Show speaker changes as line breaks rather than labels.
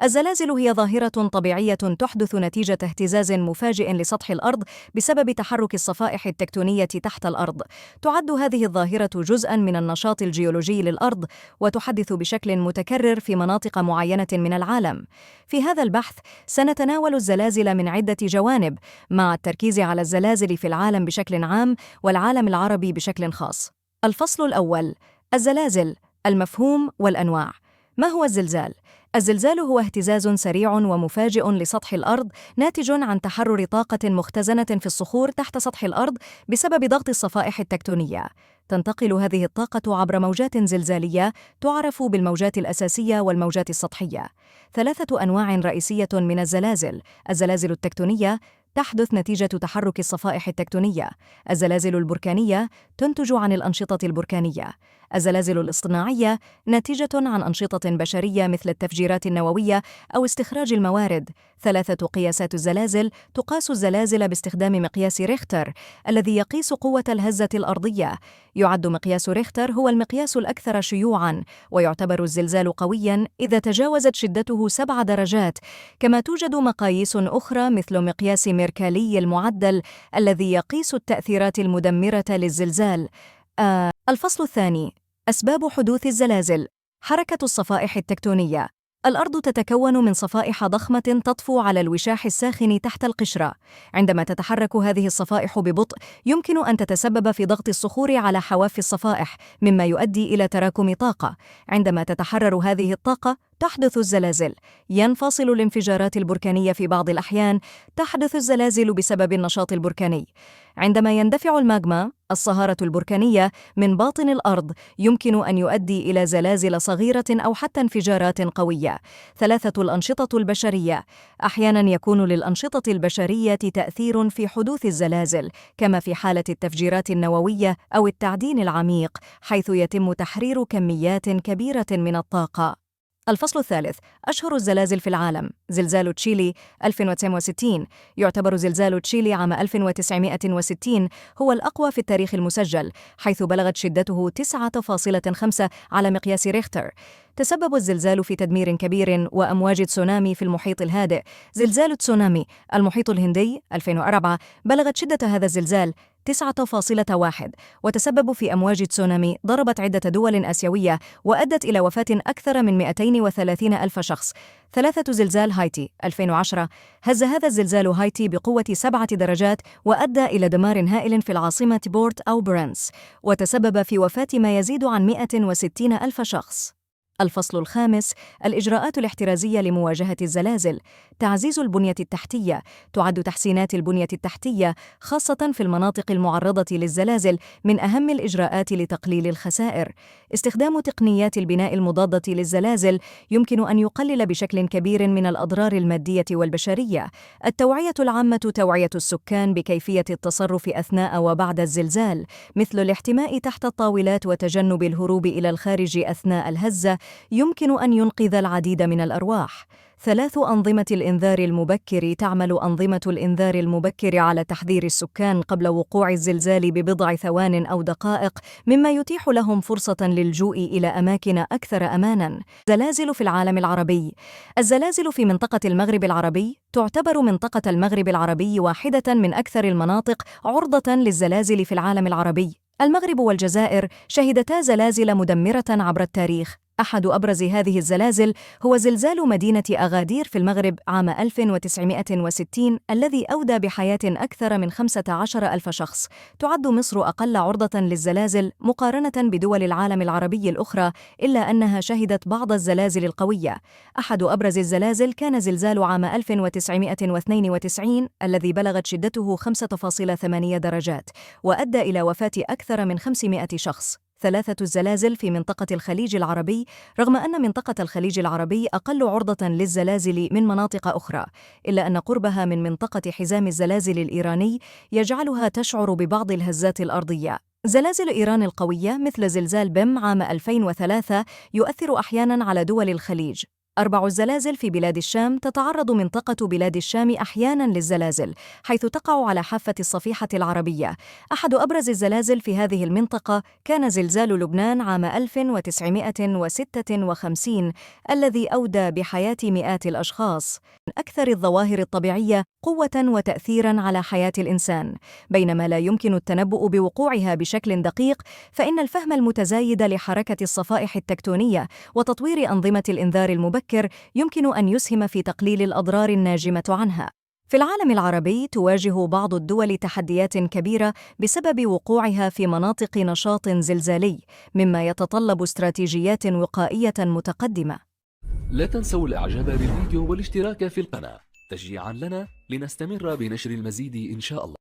الزلازل هي ظاهرة طبيعية تحدث نتيجة اهتزاز مفاجئ لسطح الأرض بسبب تحرك الصفائح التكتونية تحت الأرض. تعد هذه الظاهرة جزءاً من النشاط الجيولوجي للأرض، وتحدث بشكل متكرر في مناطق معينة من العالم. في هذا البحث سنتناول الزلازل من عدة جوانب، مع التركيز على الزلازل في العالم بشكل عام والعالم العربي بشكل خاص. الفصل الأول: الزلازل، المفهوم والأنواع. ما هو الزلزال؟ الزلزال هو اهتزاز سريع ومفاجئ لسطح الأرض ناتج عن تحرر طاقة مختزنة في الصخور تحت سطح الأرض بسبب ضغط الصفائح التكتونية. تنتقل هذه الطاقة عبر موجات زلزالية تعرف بالموجات الأساسية والموجات السطحية. 3 أنواع رئيسية من الزلازل: الزلازل التكتونية تحدث نتيجة تحرك الصفائح التكتونية، الزلازل البركانية تنتج عن الأنشطة البركانية، الزلازل الاصطناعية ناتجة عن أنشطة بشرية مثل التفجيرات النووية أو استخراج الموارد. 3 قياسات الزلازل: تقاس الزلازل باستخدام مقياس ريختر الذي يقيس قوة الهزة الأرضية. يعد مقياس ريختر هو المقياس الأكثر شيوعاً، ويعتبر الزلزال قوياً إذا تجاوزت شدته 7 درجات. كما توجد مقاييس أخرى مثل مقياس ميركالي المعدل الذي يقيس التأثيرات المدمرة للزلزال. الفصل الثاني: أسباب حدوث الزلازل. حركة الصفائح التكتونية. الأرض تتكون من صفائح ضخمة تطفو على الوشاح الساخن تحت القشرة. عندما تتحرك هذه الصفائح ببطء، يمكن أن تتسبب في ضغط الصخور على حواف الصفائح، مما يؤدي إلى تراكم طاقة. عندما تتحرر هذه الطاقة، تحدث الزلازل. ينفصل الانفجارات البركانية في بعض الأحيان. تحدث الزلازل بسبب النشاط البركاني. عندما يندفع الماغما، الصهارة البركانية، من باطن الأرض، يمكن أن يؤدي إلى زلازل صغيرة أو حتى انفجارات قوية. 3 الأنشطة البشرية. أحياناً يكون للأنشطة البشرية تأثير في حدوث الزلازل، كما في حالة التفجيرات النووية أو التعدين العميق، حيث يتم تحرير كميات كبيرة من الطاقة. الفصل الثالث: أشهر الزلازل في العالم. زلزال تشيلي 1960. يعتبر زلزال تشيلي عام 1960 هو الأقوى في التاريخ المسجل، حيث بلغت شدته 9.5 على مقياس ريختر. تسبب الزلزال في تدمير كبير وأمواج تسونامي في المحيط الهادئ. زلزال تسونامي المحيط الهندي 2004 بلغت شدة هذا الزلزال 9.1، وتسبب في أمواج تسونامي ضربت عدة دول آسيوية وأدت إلى وفاة أكثر من 230 ألف شخص. 3 زلزال هايتي 2010. هز هذا الزلزال هايتي بقوة 7 درجات وأدى إلى دمار هائل في العاصمة بورت أو برنس، وتسبب في وفاة ما يزيد عن 160 ألف شخص. الفصل الخامس: الإجراءات الاحترازية لمواجهة الزلازل. تعزيز البنية التحتية. تعد تحسينات البنية التحتية، خاصة في المناطق المعرضة للزلازل، من أهم الإجراءات لتقليل الخسائر. استخدام تقنيات البناء المضادة للزلازل يمكن أن يقلل بشكل كبير من الأضرار المادية والبشرية. التوعية العامة. توعية السكان بكيفية التصرف أثناء وبعد الزلزال، مثل الاحتماء تحت الطاولات وتجنب الهروب إلى الخارج أثناء الهزة، يمكن أن ينقذ العديد من الأرواح. 3 أنظمة الإنذار المبكر. تعمل أنظمة الإنذار المبكر على تحذير السكان قبل وقوع الزلزال ببضع ثوان أو دقائق، مما يتيح لهم فرصة للجوء إلى أماكن أكثر أماناً. زلازل في العالم العربي. الزلازل في منطقة المغرب العربي. تعتبر منطقة المغرب العربي واحدة من أكثر المناطق عرضة للزلازل في العالم العربي. المغرب والجزائر شهدتا زلازل مدمرة عبر التاريخ. أحد أبرز هذه الزلازل هو زلزال مدينة أغادير في المغرب عام 1960 الذي أودى بحياة أكثر من 15 ألف شخص. تعد مصر أقل عرضة للزلازل مقارنة بدول العالم العربي الأخرى، إلا أنها شهدت بعض الزلازل القوية. أحد أبرز الزلازل كان زلزال عام 1992 الذي بلغت شدته 5.8 درجات وأدى إلى وفاة أكثر من 500 شخص. 3 الزلازل في منطقة الخليج العربي. رغم أن منطقة الخليج العربي أقل عرضة للزلازل من مناطق أخرى، إلا أن قربها من منطقة حزام الزلازل الإيراني يجعلها تشعر ببعض الهزات الأرضية. زلازل إيران القوية مثل زلزال بم عام 2003 يؤثر أحياناً على دول الخليج. 4 الزلازل في بلاد الشام. تتعرض منطقة بلاد الشام أحياناً للزلازل، حيث تقع على حافة الصفيحة العربية. أحد أبرز الزلازل في هذه المنطقة كان زلزال لبنان عام 1956 الذي أودى بحياة مئات الأشخاص. من أكثر الظواهر الطبيعية قوة وتأثيراً على حياة الإنسان. بينما لا يمكن التنبؤ بوقوعها بشكل دقيق، فإن الفهم المتزايد لحركة الصفائح التكتونية وتطوير أنظمة الإنذار المبكر يمكن أن يسهم في تقليل الأضرار الناجمة عنها. في العالم العربي تواجه بعض الدول تحديات كبيرة بسبب وقوعها في مناطق نشاط زلزالي، مما يتطلب استراتيجيات وقائية متقدمة.
لا تنسوا الإعجاب بالفيديو والاشتراك في القناة تشجيعاً لنا لنستمر بنشر المزيد إن شاء الله.